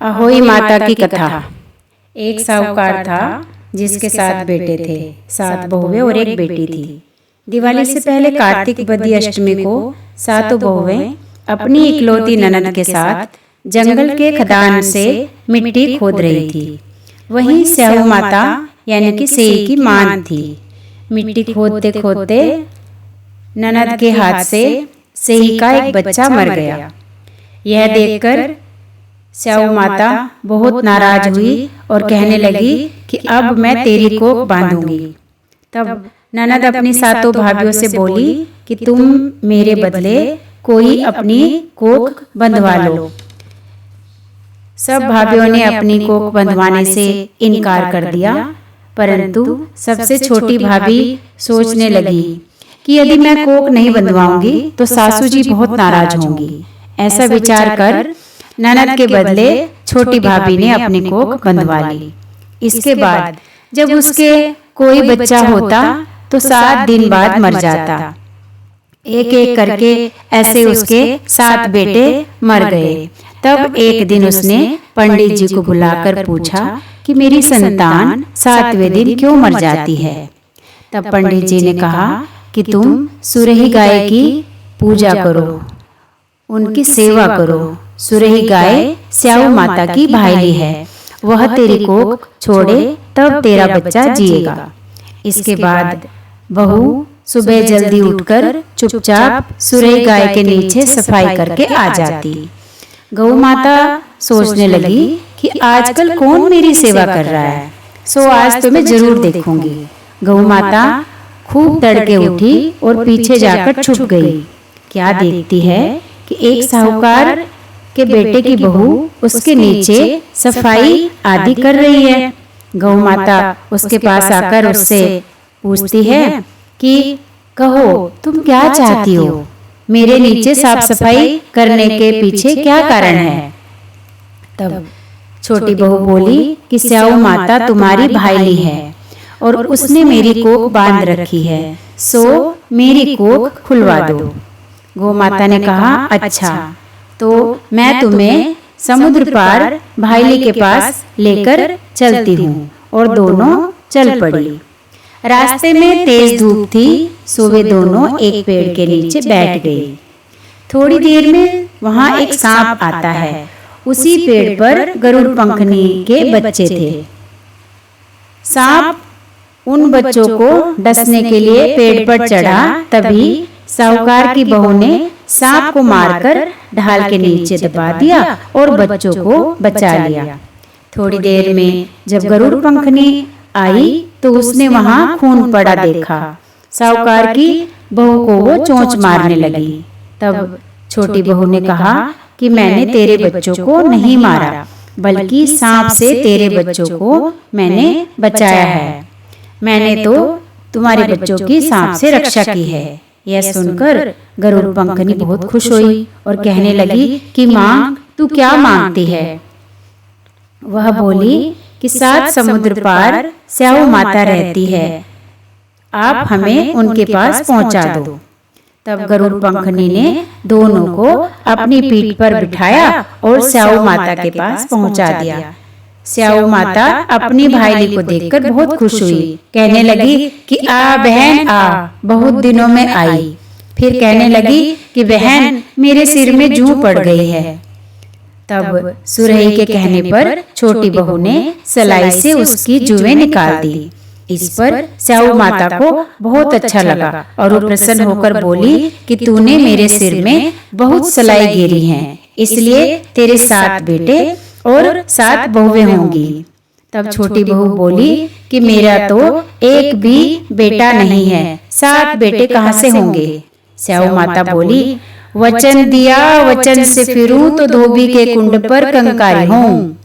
अहोई माता की कथा। एक साहूकार था जिसके 7 बेटे थे, 7 बहुएं और एक बेटी थी। दिवाली से पहले कार्तिक बदी अष्टमी को सातों बहुएं अपनी इकलौती ननद के साथ जंगल के खदान से मिट्टी खोद रही थी। वहीं स्याऊ माता यानी कि सेई की मान थी। मिट्टी खोदते खोदते ननद के हाथ से सेई का एक बच्चा मर गया। यह देखकर स्याऊ माता बहुत नाराज हुई और कहने लगी कि अब मैं तेरी कोख बांधूंगी। तब ननद अपनी सातों भाभियों से बोली कि तुम मेरे बदले कोई अपनी कोख बंधवा लो। सब भाभियों ने अपनी कोख बंधवाने से इनकार कर दिया, परंतु सबसे छोटी भाभी सोचने लगी कि यदि मैं कोख नहीं बंधवाऊंगी तो सासू जी बहुत नाराज होंगी। ऐसा विचार कर ननद के बदले छोटी भाभी ने अपनी कोख बंधवा ली। इसके बाद जब उसके कोई बच्चा होता तो 7 दिन बाद मर जाता। एक एक करके ऐसे उसके 7 बेटे मर गए। तब एक दिन उसने पंडित जी को बुलाकर पूछा कि मेरी संतान 7वें दिन क्यों मर जाती है। तब पंडित जी ने कहा कि तुम सुरही गाय की पूजा करो, उनकी सेवा करो। सुरही गाय स्याऊ माता की भाईली है, वह तेरी कोख छोड़े तब तेरा बच्चा जिएगा। इसके बाद बहू सुबह जल्दी उठकर चुपचाप सुरही गाय के नीचे सफाई करके आ जाती। गौ माता सोचने लगी कि आजकल कौन मेरी सेवा कर रहा है, सो आज तो मैं जरूर देखूंगी। गौ माता खूब तड़के उठी और पीछे जाकर छुप गई। क्या देखती है कि एक साहूकार के बेटे की बहू उसके नीचे सफाई आदि कर रही है। गौ माता उसके पास आकर उससे पूछती है कि कहो तुम क्या चाहती हो, मेरे नीचे साफ सफाई करने के पीछे क्या कारण है। तब छोटी बहू बोली कि स्याऊ माता तुम्हारी भाईली है और उसने मेरी कोख बांध रखी है, सो मेरी कोख खुलवा दो। गौ माता ने कहा अच्छा, तो मैं तुम्हें समुद्र पार भाईली के पास लेकर चलती हूँ। और दोनों चल पड़ी। रास्ते में तेज धूप थी, सो वे दोनों एक पेड़ के नीचे बैठ गई। थोड़ी देर में वहाँ एक सांप आता है। उसी पेड़ पर गरुड़ पंखनी के बच्चे थे। सांप उन बच्चों को डसने के लिए पेड़ पर चढ़ा, तभी साहूकार की बहू ने सांप को मारकर ढाल के नीचे दबा दिया और बच्चों को बचा लिया। थोड़ी देर में जब गरुड़ पंखनी आई तो उसने वहां खून पड़ा देखा। साहूकार की बहू को वो चोंच मारने लगी। तब छोटी बहू ने कहा कि मैंने तेरे बच्चों को नहीं मारा, बल्कि सांप से तेरे बच्चों को मैंने बचाया है। मैंने तो तुम्हारे बच्चों की सांप से रक्षा की है। यह सुनकर गरुड़ पंखनी बहुत खुश हुई और कहने लगी कि माँ तू क्या मांगती है। वह बोली कि 7 समुद्र पार स्याऊ माता रहती है, आप हमें उनके पास पहुंचा दो। तब गरुड़ पंखनी ने दोनों को अपनी पीठ पर बिठाया और स्याऊ माता के पास पहुंचा दिया। स्याऊ माता अपनी भाईली को देखकर बहुत खुश हुई, कहने लगी कि आ बहन आ, बहुत दिनों में आई। फिर कहने लगी कि बहन मेरे सिर में जूं पड़ गई है। तब सुरही के कहने पर छोटी बहू ने सलाई से उसकी जुएं निकाल दी। इस पर स्याऊ माता को बहुत अच्छा लगा और वो प्रसन्न होकर बोली कि तूने मेरे सिर में बहुत सलाई गिरी है, इसलिए तेरे 7 बेटे और 7 बहुएं होंगी। तब छोटी बहू बोली कि मेरा तो एक भी बेटा नहीं है, 7 बेटे कहाँ से होंगे। स्याऊ माता बोली वचन दिया, वचन से फिरूं तो धोबी के कुंड पर कंकारी हूँ।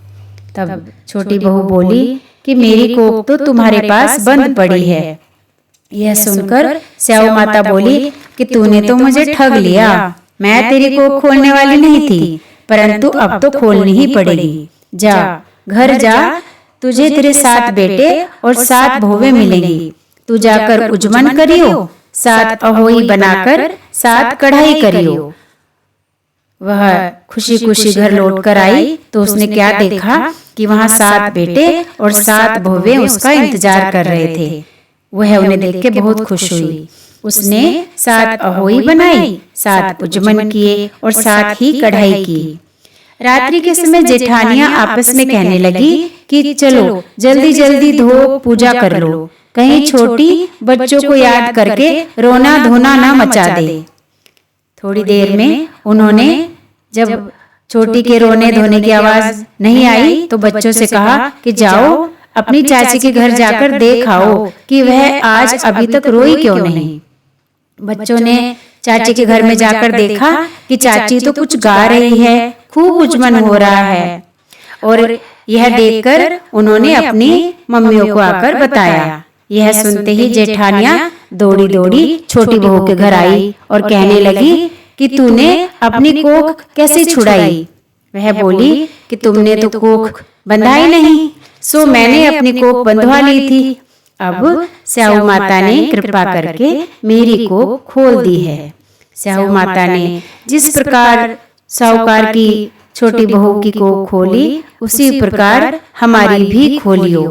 तब छोटी बहू बोली कि मेरी कोख तो तुम्हारे पास बंद पड़ी है। यह सुनकर स्याऊ माता बोली कि तूने तो मुझे ठग लिया, मैं तेरी कोख खोलने वाली नहीं थी, परंतु अब तो खोलनी ही पड़ेगी। जा घर जा, तुझे तेरे 7 बेटे और 7 बहुएं मिलेंगी। तू जाकर उजमन करियो, 7 अहोई बनाकर 7 कढ़ाई करियो। वह खुशी खुशी घर लौट कर आई तो उसने क्या देखा कि वहाँ 7 बेटे और 7 बहुएं उसका इंतजार कर रहे थे। वह उन्हें देख के बहुत खुश हुई। उसने 7 अहोई बनाई, 7 पुजमन किए और 7 ही कढ़ाई की। रात्रि के समय जेठानियां आपस में कहने लगी कि चलो जल्दी जल्दी धो पूजा कर लो, कहीं छोटी बच्चों को याद करके रोना धोना ना मचा दे। थोड़ी देर में उन्होंने जब छोटी के रोने धोने की आवाज नहीं आई तो बच्चों से कहा कि जाओ अपनी चाची के घर जाकर देख आओ कि वह आज अभी तक रोई क्यों नहीं। बच्चों ने चाची के घर में जाकर देखा कि चाची तो कुछ गा रही है, खूब उजमन हो रहा है। और यह देखकर उन्होंने अपनी मम्मियों को आकर बताया। यह सुनते ही जेठानियां दौड़ी दौड़ी छोटी बहू के घर आई और कहने लगी कि तूने अपनी कोख कैसे छुड़ाई। वह बोली कि तुमने तो कोख बंधाई नहीं, सो मैंने अपनी कोख बंधवा ली थी। अब स्याऊ माता ने कृपा करके मेरी कोख खोल दी है। स्याऊ माता ने जिस प्रकार साहूकार की छोटी बहू की कोख खोली उसी प्रकार हमारी भी खोलियो।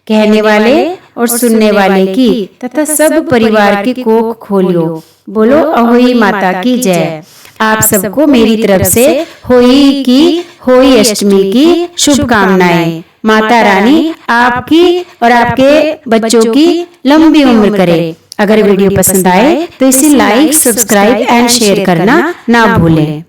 कहने वाले और सुनने वाले की तथा सब परिवार की कोख खोलियो। बोलो अहोई माता की जय। आप सबको मेरी तरफ से होई अष्टमी की शुभकामनाएं। माता रानी आपकी और आपके बच्चों की लंबी उम्र करे। अगर वीडियो पसंद आए तो इसे लाइक, सब्सक्राइब एंड शेयर करना ना भूलें।